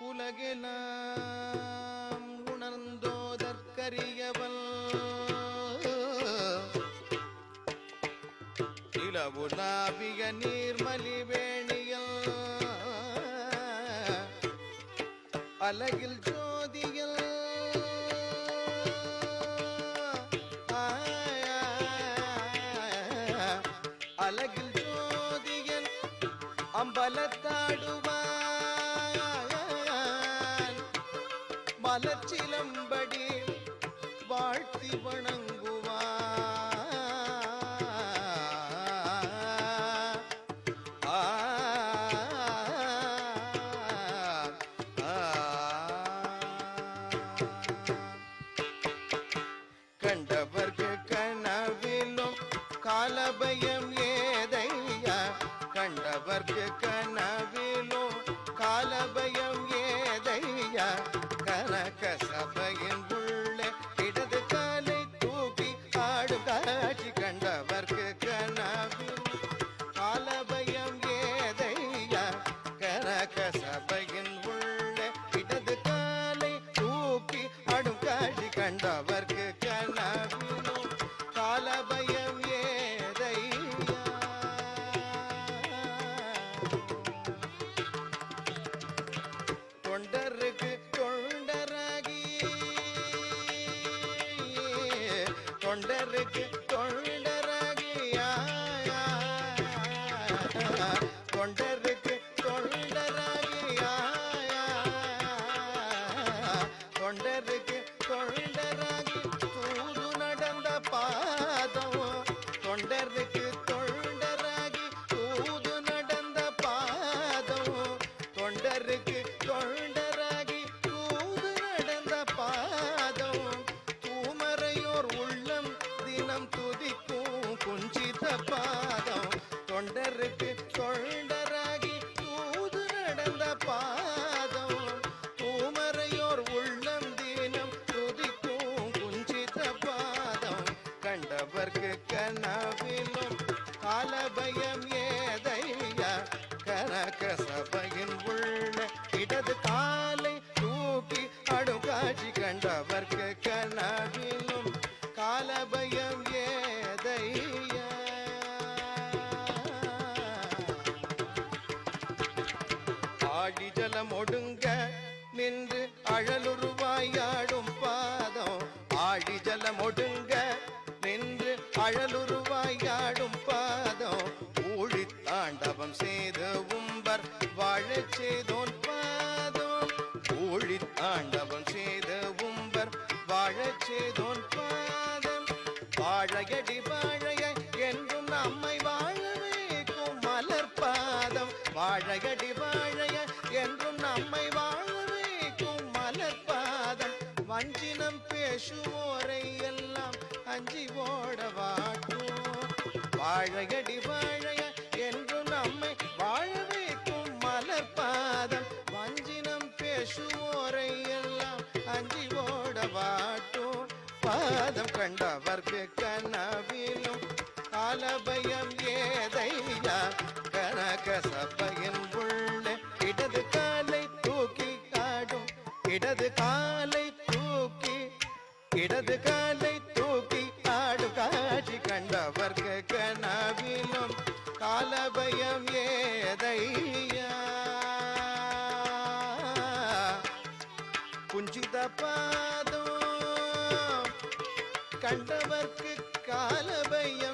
உலகெல்லாம் உணர்ந்தோதற்கரியவன் நிலவுலாவிய நீர்மலிவேணியல் அலகில் ஜோதியல் அலகில் ஜோதியன் அம்பலத்தாடுவான் மலர்ச்சிலம்படி வாழ்த்தி வணங்குவான். கண்டவர்க்கு கனவிலும் காலபயம் ஏதையா, கண்டவர்க்கு கனவிலும் காலபயம் ஏதையா, கனக சபையின் உள்ள இடது காலை தூக்கி ஆடும் காட்சி கண்டவர்க்கு கனவிலும் காலபயம் ஏதையா, கனக சபையின் உள்ள இடது காலை தூக்கி ஆடும் காட்சி கண்டவர்க்கு கனவிலும் காலபயம் ஏதையா. தொண்டருக்கு தொண்டராகி தொண்டருக்கு தொண்டராகி தொண்டருக்கு தொண்டராகி தொண்டருக்கு தொண்டராகி தூது நடந்த பாதம், தொண்டருக்கு தொண்டராகி தூது நடந்த பாதம், தொண்டருக்கு தொண்டராகி தூது நடந்த பாதம், தூமரையோர் உள்ளம் தினம் துதிக்கும் குஞ்சித பாதம், தொண்டருக்கு தொண்டராகி தூது நடந்த பாதம், தூமரையோர் உள்ளம் தினம் துதிக்கும் குஞ்சித பாதம், கண்டவர்க்கு கனவிலும் காலபயம் ஏதையா, கனக சபையின் உள்ள இடது காலை தூக்கி ஆடும் காட்சி கண்டவர்க்கு கனவிலும் காலபயம் ஏதையா. ஆடி ஜலம் ஒடுங்க நின்று அழலுருவாயாடும் பாதம், ஆடி ஜலம் ஒடுங்க நின்று அழலுருவாயாடும் பாதம், ஊழி தாண்டவம் செய்து உம்பர் வாழச் செய்தோன் பாதம், ஊழி தாண்டவம் செய்து உம்பர் வாழச் செய்தோன் பாதம், வாழையடி வாழைய என்றும் நம்மை வாழ வைக்கும் மலர் பாதம், வாழையடி வாழைய என்றும் நம்மை வாழ வைக்கும் மலர் பாதம், வஞ்சினம் பேசுவோரை எல்லாம் அஞ்சி ஓட வாட்டும், வாழையடி வாழைய என்றும் நம்மை வாழ வைக்கும் மலர் பாதம், வஞ்சினம் பேசுவோரை எல்லாம் அஞ்சி ஓட வாட்டும் பாதம், கண்டவர்க்கு கனவிலும் காலபயம் ஏதையா, கனக சபையின் உள்ள இடது காலை தூக்கி ஆடும், இடது காலை தூக்கி இடது காலை தூக்கி ஆடும் காட்சி கண்டவர்க்கு கனவிலும் காலபயம் ஏதையா. குஞ்சித பாதம் கண்டவர்க்கு காலபயம்